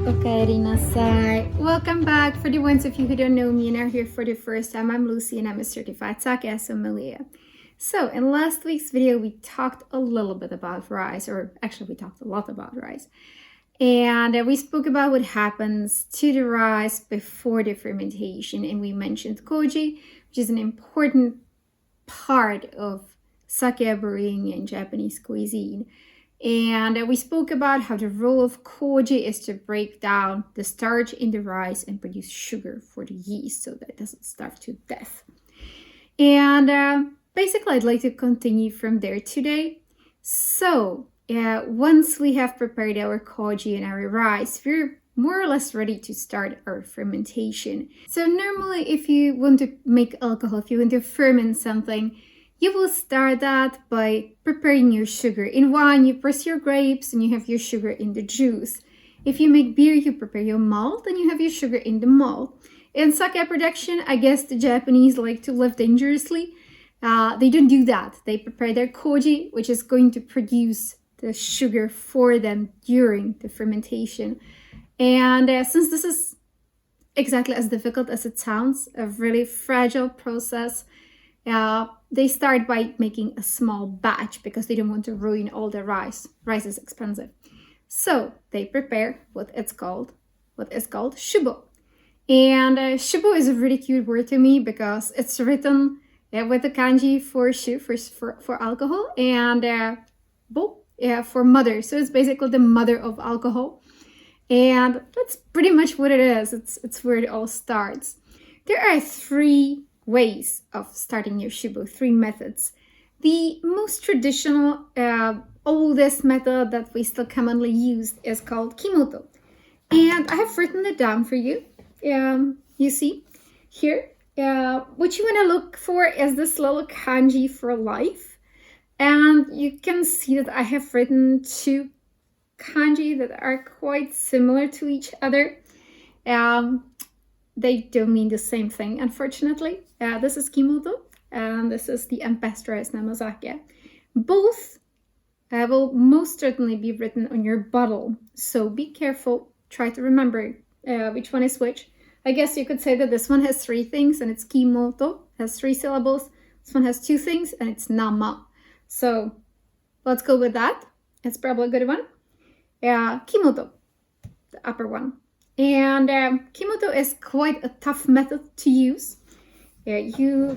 Okaerinasai. Welcome back. For the ones of you who don't know me and are here for the first time, I'm Lucie and I'm a certified sake sommelier. So in last week's video, we talked a little bit about rice, or actually we talked a lot about rice. And we spoke about what happens to the rice before the fermentation. And we mentioned koji, which is an important part of sake brewing in Japanese cuisine. And we spoke about how the role of koji is to break down the starch in the rice and produce sugar for the yeast so that it doesn't starve to death. And basically, I'd like to continue from there today. So once we have prepared our koji and our rice, we're more or less ready to start our fermentation. So normally, if you want to make alcohol, if you want to ferment something, you will start that by preparing your sugar. In wine, you press your grapes and you have your sugar in the juice. If you make beer, you prepare your malt and you have your sugar in the malt. In sake production, I guess the Japanese like to live dangerously. They don't do that. They prepare their koji, which is going to produce the sugar for them during the fermentation. And since this is exactly as difficult as it sounds, a really fragile process, they start by making a small batch because they don't want to ruin all the rice. Rice is expensive. So they prepare what is called Shubo. And Shubo is a really cute word to me because it's written with the kanji for shu, for alcohol, and bo for mother. So it's basically the mother of alcohol. And that's pretty much what it is. It's where it all starts. There are three ways of starting your Shubo, three methods. The most traditional, oldest method that we still commonly use is called Kimoto. And I have written it down for you. You see here, what you want to look for is this little kanji for life. And you can see that I have written two kanji that are quite similar to each other. They don't mean the same thing, unfortunately. This is Kimoto, and this is the unpasteurized Namazake. Both will most certainly be written on your bottle, so be careful. Try to remember which one is which. I guess you could say that this one has three things, and it's Kimoto, has three syllables. This one has two things, and it's Nama. So let's go with that. It's probably a good one. Kimoto, the upper one. And Kimoto is quite a tough method to use. You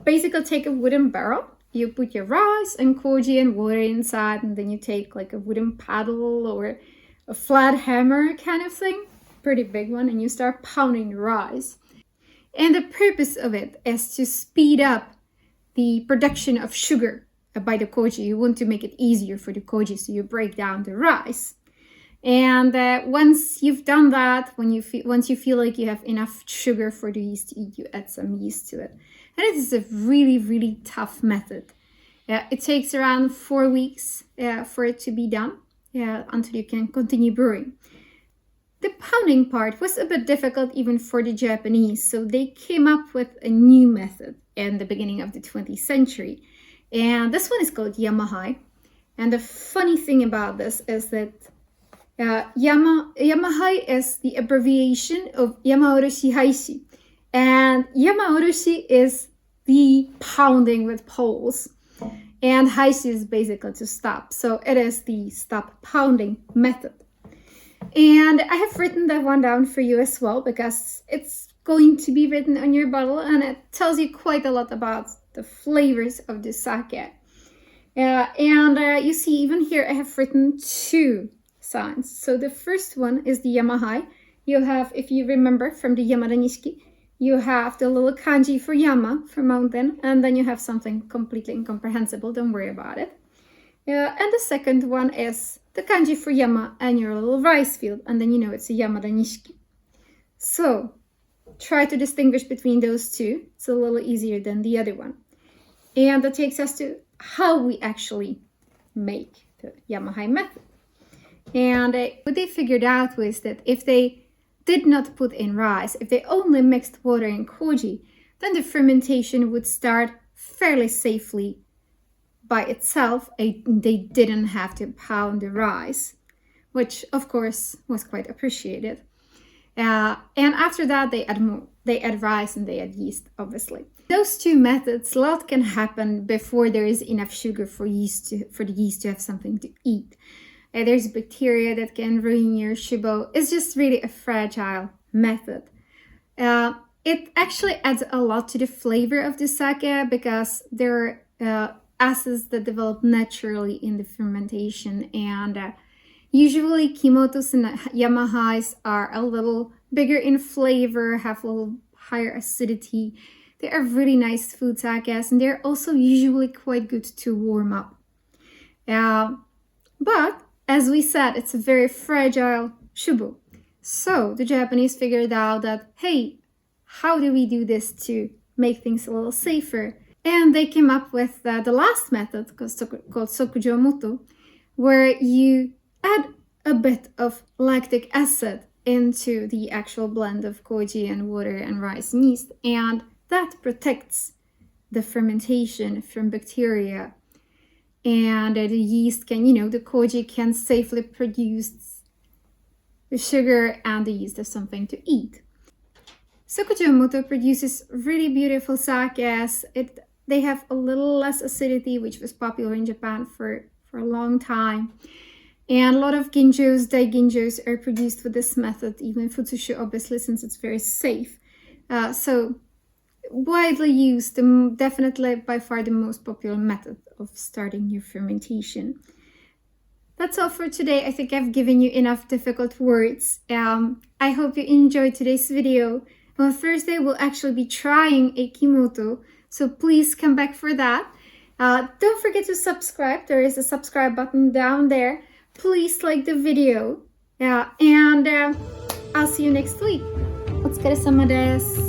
basically take a wooden barrel, you put your rice and koji and water inside, and then you take like a wooden paddle or a flat hammer kind of thing, pretty big one, and you start pounding the rice. And the purpose of it is to speed up the production of sugar by the koji. You want to make it easier for the koji, so you break down the rice. And once you've done that, once you feel like you have enough sugar for the yeast to eat, you add some yeast to it. And it is a really, really tough method. It takes around 4 weeks for it to be done until you can continue brewing. The pounding part was a bit difficult even for the Japanese, so they came up with a new method in the beginning of the 20th century. And this one is called Yamahai. And the funny thing about this is that Yamahai is the abbreviation of Yamaoroshi Haishi. And Yamaoroshi is the pounding with poles. And Haishi is basically to stop. So it is the stop pounding method. And I have written that one down for you as well because it's going to be written on your bottle and it tells you quite a lot about the flavors of the sake. And you see even here I have written two signs. So the first one is the Yamahai. You have, if you remember from the Yamada Nishiki, you have the little kanji for Yama, for mountain, and then you have something completely incomprehensible. Don't worry about it. And the second one is the kanji for Yama and your little rice field, and then you know it's a Yamada Nishiki. So try to distinguish between those two. It's a little easier than the other one. And that takes us to how we actually make the Yamahai method. And what they figured out was that if they did not put in rice, if they only mixed water and koji, then the fermentation would start fairly safely by itself. They didn't have to pound the rice. which of course was quite appreciated. And after that, they add more. They add rice and they add yeast, obviously. Those two methods, a lot can happen before there is enough sugar for the yeast to have something to eat. There's bacteria that can ruin your Shubo. It's just really a fragile method. It actually adds a lot to the flavor of the sake because there are acids that develop naturally in the fermentation, and usually Kimotos and Yamahais are a little bigger in flavor, have a little higher acidity. They are really nice food sakes, and they're also usually quite good to warm up. But as we said, it's a very fragile Shubo. So the Japanese figured out that, hey, how do we do this to make things a little safer? And they came up with the last method called Sokujomoto, where you add a bit of lactic acid into the actual blend of koji and water and rice and yeast, and that protects the fermentation from bacteria. And the yeast can, the koji can safely produce the sugar, and the yeast has something to eat. Sokujomoto produces really beautiful sakes. They have a little less acidity, which was popular in Japan for a long time. And a lot of ginjos, daiginjos are produced with this method, even futsushu, obviously, since it's very safe. So widely used, definitely by far the most popular method of starting your fermentation. That's all for today. I think I've given you enough difficult words. I hope you enjoyed today's video. On Thursday, we'll actually be trying a Kimoto, so please come back for that. Don't forget to subscribe. There is a subscribe button down there. Please like the video. And I'll see you next week. お疲れ様です。